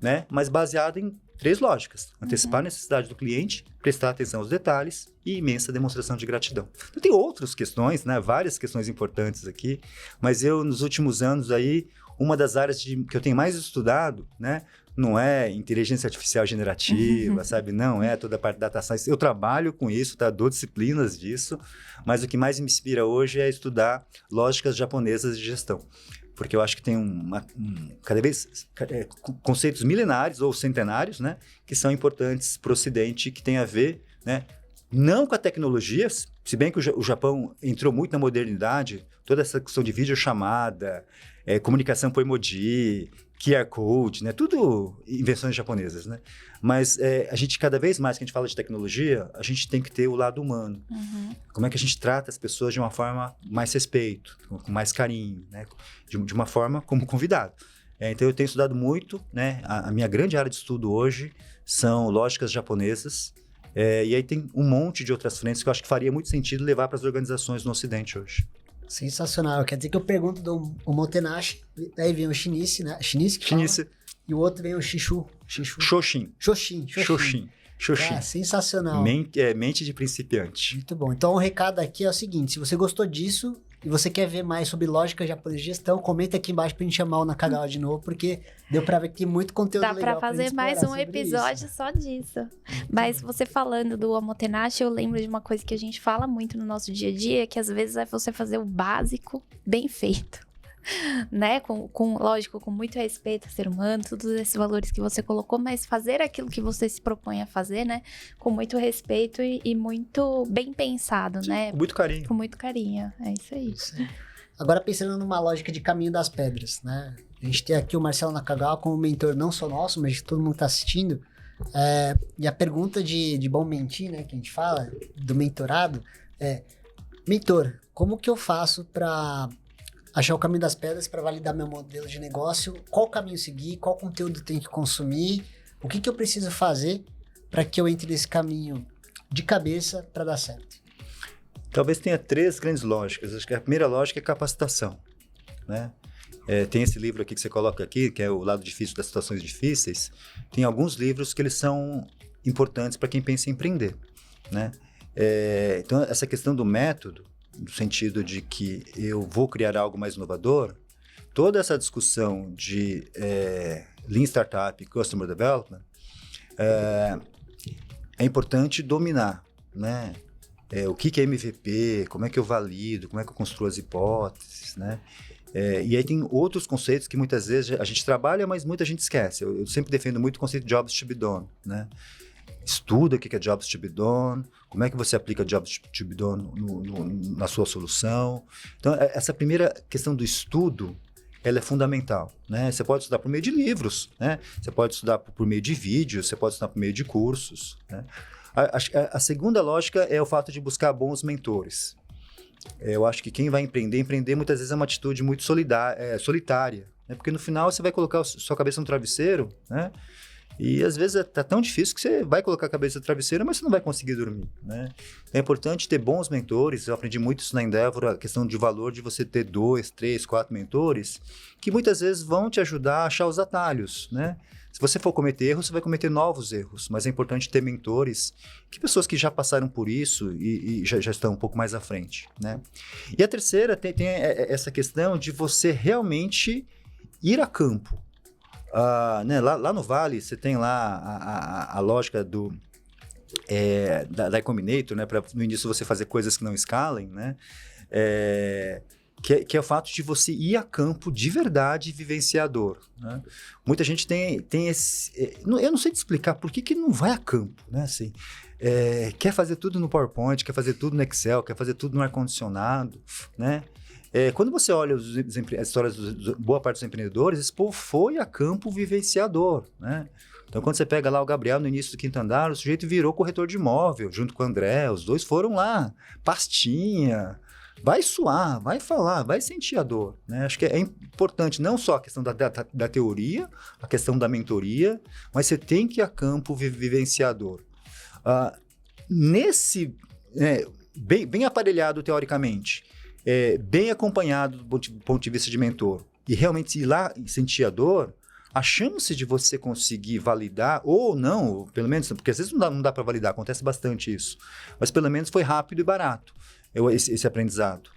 né, mas baseada em 3 lógicas. Antecipar a necessidade do cliente, prestar atenção aos detalhes e imensa demonstração de gratidão. Então, tem outras questões, né, várias questões importantes aqui, mas eu, nos últimos anos aí, uma das áreas que eu tenho mais estudado, né, não é inteligência artificial generativa, sabe? Não é toda a parte da data science. Eu trabalho com isso, tá? Dou disciplinas disso, mas o que mais me inspira hoje é estudar lógicas japonesas de gestão. Porque eu acho que tem cada vez conceitos milenares ou centenários, né? Que são importantes para o Ocidente, que tem a ver, né? Não com a tecnologia, se bem que o Japão entrou muito na modernidade, toda essa questão de videochamada, comunicação por emoji, QR Code, né? Tudo invenções japonesas, né? Mas a gente, cada vez mais que a gente fala de tecnologia, a gente tem que ter o lado humano. Como é que a gente trata as pessoas de uma forma mais respeito, com mais carinho, né? De uma forma como convidado. Então, eu tenho estudado muito, né? A minha grande área de estudo hoje são lógicas japonesas, e aí tem um monte de outras frentes que eu acho que faria muito sentido levar para as organizações no Ocidente hoje. Sensacional. Quer dizer que eu pergunto do Omotenashi, aí vem o Shinichi, né? Shinichi. E o outro vem o Shoshin. Shoshin. Sensacional. Mente de principiante. Muito bom. Então, o recado aqui é o seguinte, se você gostou disso e você quer ver mais sobre lógica japonesa de gestão, comenta aqui embaixo pra gente chamar o Nakagawa de novo, porque deu pra ver que tem muito conteúdo legal. Dá pra fazer mais um episódio só disso. Mas você falando do Omotenashi, eu lembro de uma coisa que a gente fala muito no nosso dia a dia, que às vezes é você fazer o básico bem feito. Né? Lógico, com muito respeito ao ser humano, todos esses valores que você colocou, mas fazer aquilo que você se propõe a fazer, né? Com muito respeito e muito bem pensado, Sim, né? Com muito carinho. Com muito carinho, é isso aí. Agora pensando numa lógica de caminho das pedras, né? A gente tem aqui o Marcelo Nakagawa como mentor não só nosso, mas de todo mundo que tá assistindo. E a pergunta de bom mentir, né? Que a gente fala, do mentorado, mentor, como que eu faço para achar o caminho das pedras para validar meu modelo de negócio? Qual caminho seguir? Qual conteúdo tem que consumir? O que eu preciso fazer para que eu entre nesse caminho de cabeça para dar certo? Talvez tenha 3 grandes lógicas. Acho que a primeira lógica é capacitação, né? Tem esse livro aqui que você coloca aqui, que é O Lado Difícil das Situações Difíceis. Tem alguns livros que eles são importantes para quem pensa em empreender, né? Então, essa questão do método, no sentido de que eu vou criar algo mais inovador, toda essa discussão de Lean Startup e Customer Development é importante dominar, né? O que é MVP, como é que eu valido, como é que eu construo as hipóteses, né? E aí tem outros conceitos que muitas vezes a gente trabalha, mas muita gente esquece. Eu sempre defendo muito o conceito de Jobs to be done, né? Estuda o que é Jobs to be done, como é que você aplica Jobs to be done na sua solução. Então, essa primeira questão do estudo, ela é fundamental, né? Você pode estudar por meio de livros, né? Você pode estudar por meio de vídeos, você pode estudar por meio de cursos, né? A segunda lógica é o fato de buscar bons mentores. Eu acho que quem vai empreender muitas vezes é uma atitude muito solitária, né? Porque no final você vai colocar sua cabeça no travesseiro, né? E às vezes tá tão difícil que você vai colocar a cabeça no travesseiro, mas você não vai conseguir dormir, né? É importante ter bons mentores. Eu aprendi muito isso na Endeavor, a questão de valor de você ter 2, 3, 4 mentores, que muitas vezes vão te ajudar a achar os atalhos, né? Se você for cometer erros, você vai cometer novos erros, mas é importante ter mentores, pessoas que já passaram por isso e já estão um pouco mais à frente, né? E a terceira tem essa questão de você realmente ir a campo. Né, lá no Vale, você tem lá a lógica da Combinator, né, para no início você fazer coisas que não escalem, né, que é o fato de você ir a campo de verdade vivenciador, né? Muita gente tem esse... eu não sei te explicar por que não vai a campo, né, assim, quer fazer tudo no PowerPoint, quer fazer tudo no Excel, quer fazer tudo no ar-condicionado, né? Quando você olha as histórias de boa parte dos empreendedores, esse povo foi a campo vivenciador, né? Então, quando você pega lá o Gabriel no início do quinto andar, o sujeito virou corretor de imóvel, junto com o André, os dois foram lá, pastinha, vai suar, vai falar, vai sentir a dor, né? Acho que é importante não só a questão da teoria, a questão da mentoria, mas você tem que ir a campo vivenciador. Bem aparelhado teoricamente, bem acompanhado do ponto de vista de mentor, e realmente ir lá e sentir a dor, a chance de você conseguir validar, ou não, pelo menos, porque às vezes não dá para validar, acontece bastante isso, mas pelo menos foi rápido e barato esse aprendizado.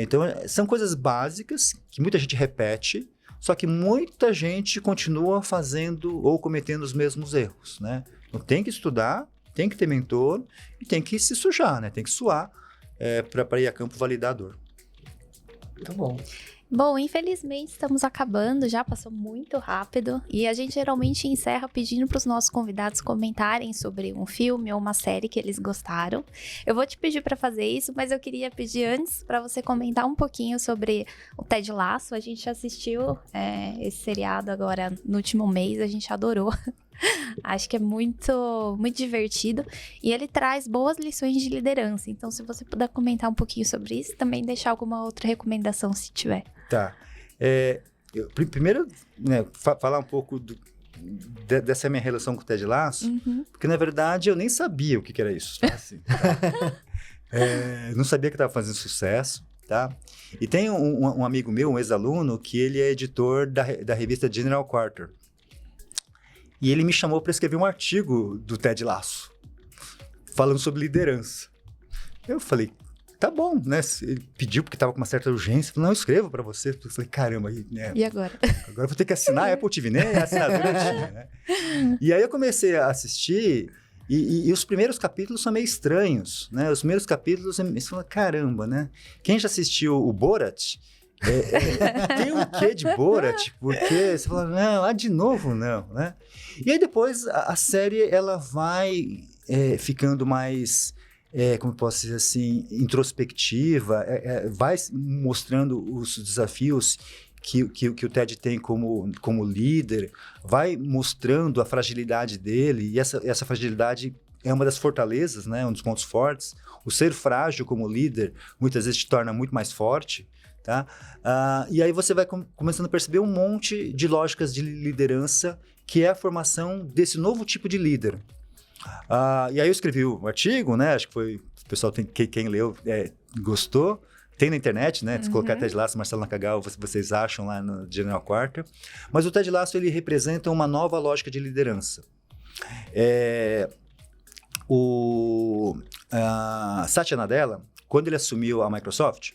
Então, são coisas básicas que muita gente repete, só que muita gente continua fazendo ou cometendo os mesmos erros, né? Então, tem que estudar, tem que ter mentor e tem que se sujar, né? Tem que suar para ir a campo validador. Muito bom. Bom, infelizmente estamos acabando, já passou muito rápido e a gente geralmente encerra pedindo para os nossos convidados comentarem sobre um filme ou uma série que eles gostaram. Eu vou te pedir para fazer isso, mas eu queria pedir antes para você comentar um pouquinho sobre o Ted Lasso. A gente assistiu esse seriado agora no último mês, a gente adorou. Acho que é muito, muito divertido e ele traz boas lições de liderança. Então, se você puder comentar um pouquinho sobre isso, também deixar alguma outra recomendação se tiver. Tá. Primeiro, né, falar um pouco dessa minha relação com o Ted Lasso, porque na verdade eu nem sabia o que era isso. Tá? Assim, tá? Não sabia que estava fazendo sucesso. Tá? E tem um amigo meu, um ex-aluno, que ele é editor da revista General Quarter. E ele me chamou para escrever um artigo do Ted Lasso, falando sobre liderança. Eu falei, tá bom, né? Ele pediu porque estava com uma certa urgência. Eu falei, não, eu escrevo para você. Eu falei, caramba. E agora? Agora eu vou ter que assinar a Apple TV, né? A assinatura tinha, né? E aí eu comecei a assistir e os primeiros capítulos são meio estranhos, né? Os primeiros capítulos, você fala, caramba, né? Quem já assistiu o Borat... tem um quê de Borat, porque você fala, não, de novo não, né? E aí depois a série, ela vai ficando mais, como eu posso dizer assim, introspectiva, vai mostrando os desafios que o Ted tem como líder, vai mostrando a fragilidade dele, e essa fragilidade é uma das fortalezas, né? Um dos pontos fortes. O ser frágil como líder, muitas vezes te torna muito mais forte. Tá? E aí você vai começando a perceber um monte de lógicas de liderança, que é a formação desse novo tipo de líder. E aí eu escrevi o artigo, né? Acho que foi, o pessoal quem leu gostou. Tem na internet, né? Se colocar Ted Lasso, Marcelo Nakagawa, vocês acham lá no General Quarter. Mas o Ted Lasso, ele representa uma nova lógica de liderança. O Satya Nadella, quando ele assumiu a Microsoft,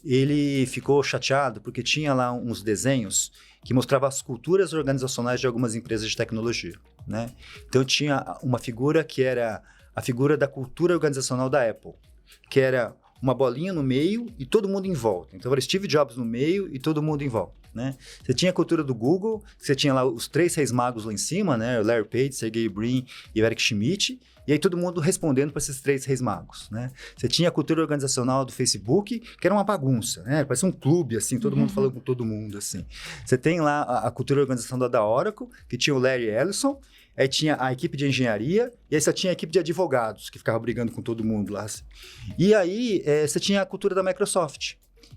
ele ficou chateado porque tinha lá uns desenhos que mostravam as culturas organizacionais de algumas empresas de tecnologia, né? Então tinha uma figura que era a figura da cultura organizacional da Apple, que era uma bolinha no meio e todo mundo em volta. Então era Steve Jobs no meio e todo mundo em volta, né? Você tinha a cultura do Google, você tinha lá os 3 reis magos lá em cima, né? O Larry Page, Sergey Brin e o Eric Schmidt. E aí todo mundo respondendo para esses 3 reis magos, né? Você tinha a cultura organizacional do Facebook, que era uma bagunça, né? Parecia um clube, assim, todo mundo falando com todo mundo, assim. Você tem lá a cultura organizacional da Oracle, que tinha o Larry Ellison, aí tinha a equipe de engenharia, e aí só tinha a equipe de advogados, que ficava brigando com todo mundo lá, assim. E aí você tinha a cultura da Microsoft,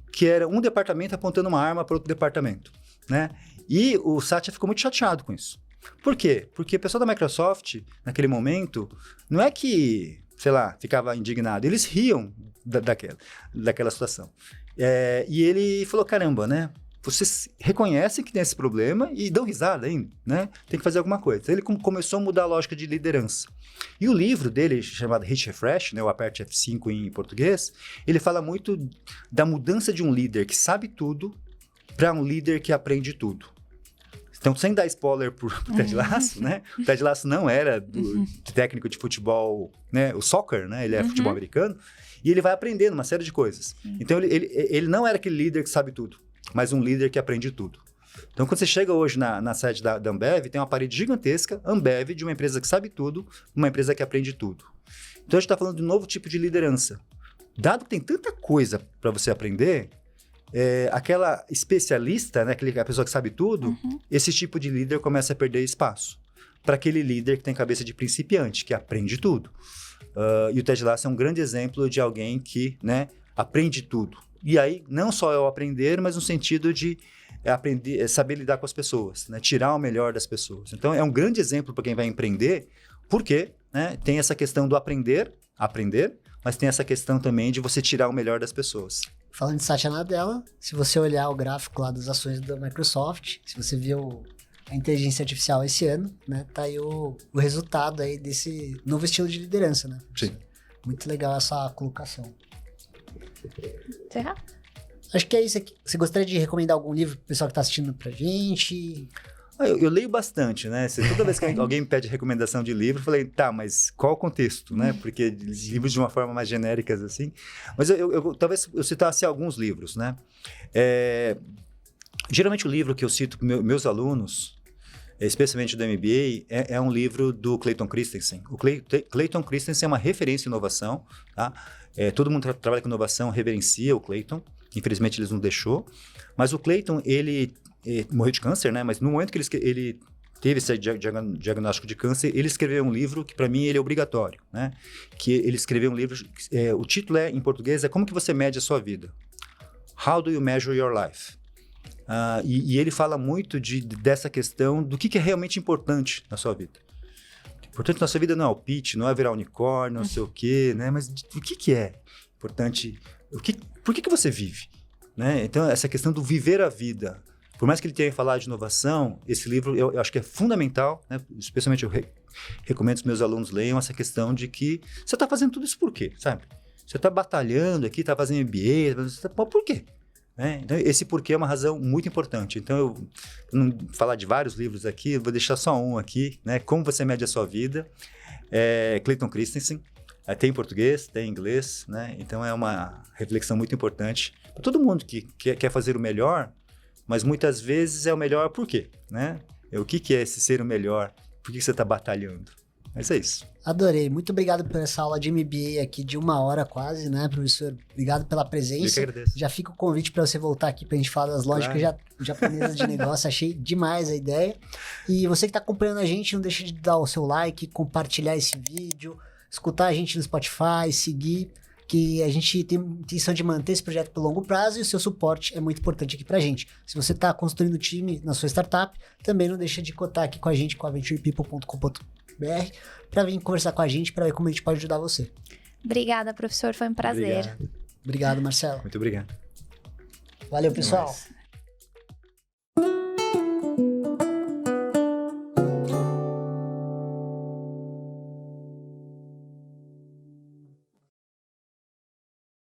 que era um departamento apontando uma arma para outro departamento, né? E o Satya ficou muito chateado com isso. Por quê? Porque o pessoal da Microsoft, naquele momento, não é que, sei lá, ficava indignado. Eles riam daquela situação. E ele falou, caramba, né? Vocês reconhecem que tem esse problema e dão risada ainda, né? Tem que fazer alguma coisa. Então, ele começou a mudar a lógica de liderança. E o livro dele, chamado Hit Refresh, né? O Aperte F5 em português, ele fala muito da mudança de um líder que sabe tudo para um líder que aprende tudo. Então, sem dar spoiler pro Ted Lasso, né? O Ted Lasso não era técnico de futebol, né? O soccer, né? Ele é futebol americano. E ele vai aprendendo uma série de coisas. Então, ele não era aquele líder que sabe tudo, mas um líder que aprende tudo. Então, quando você chega hoje na sede da Ambev, tem uma parede gigantesca, Ambev, de uma empresa que sabe tudo, uma empresa que aprende tudo. Então, a gente está falando de um novo tipo de liderança. Dado que tem tanta coisa para você aprender... aquela especialista, né, a pessoa que sabe tudo, esse tipo de líder começa a perder espaço para aquele líder que tem cabeça de principiante, que aprende tudo. E o Ted Lasso é um grande exemplo de alguém que, né, aprende tudo. E aí, não só é o aprender, mas no sentido de aprender, saber lidar com as pessoas, né, tirar o melhor das pessoas. Então, é um grande exemplo para quem vai empreender, porque, né, tem essa questão do aprender, mas tem essa questão também de você tirar o melhor das pessoas. Falando de Satya Nadella, se você olhar o gráfico lá das ações da Microsoft, se você viu a inteligência artificial esse ano, né, tá aí o resultado aí desse novo estilo de liderança, né? Sim. Muito legal essa colocação. Será? Acho que é isso aqui. Você gostaria de recomendar algum livro pro pessoal que tá assistindo pra gente? Eu leio bastante, né? Toda vez que alguém me pede recomendação de livro, eu falei, tá, mas qual o contexto, né? Porque livros de uma forma mais genéricas, assim. Mas talvez eu citasse alguns livros, né? Geralmente o livro que eu cito para meus alunos, especialmente do MBA, é um livro do Clayton Christensen. O Clayton Christensen é uma referência em inovação, tá? Todo mundo que trabalha com inovação reverencia o Clayton. Infelizmente, ele nos deixou. Mas o Clayton, ele morreu de câncer, né? Mas no momento que ele teve esse diagnóstico de câncer, ele escreveu um livro que, para mim, ele é obrigatório, né? Que ele escreveu um livro, o título em português, Como que você mede a sua vida? How do you measure your life? E ele fala muito dessa questão do que é realmente importante na sua vida. Importante na sua vida não é o pitch, não é virar unicórnio, não sei o quê, né? Mas o que é importante? Por que você vive? Né? Então, essa questão do viver a vida. Por mais que ele tenha falado de inovação, esse livro eu acho que é fundamental, né? Especialmente eu recomendo que os meus alunos leiam essa questão de que você está fazendo tudo isso por quê, sabe? Você está batalhando aqui, está fazendo MBA, por quê? Né? Então, esse porquê é uma razão muito importante. Então, eu não vou falar de vários livros aqui, eu vou deixar só um aqui, né? Como você mede a sua vida, Clayton Christensen. Tem em português, tem em inglês, né? Então, é uma reflexão muito importante para todo mundo que quer fazer o melhor, mas muitas vezes é o melhor por quê? Né? O que é esse ser o melhor? Por que você está batalhando? Mas é isso. Adorei. Muito obrigado por essa aula de MBA aqui de 1 hora quase, né, professor? Obrigado pela presença. Eu que agradeço. Já fica o convite para você voltar aqui para a gente falar das lógicas japonesas de negócio. Achei demais a ideia. E você que está acompanhando a gente, não deixa de dar o seu like, compartilhar esse vídeo, escutar a gente no Spotify, seguir, que a gente tem a intenção de manter esse projeto por longo prazo e o seu suporte é muito importante aqui pra gente. Se você está construindo time na sua startup, também não deixa de cotar aqui com a gente, com a venturepeople.com.br, para vir conversar com a gente, para ver como a gente pode ajudar você. Obrigada, professor, foi um prazer. Obrigado. Obrigado, Marcelo. Muito obrigado. Valeu, pessoal.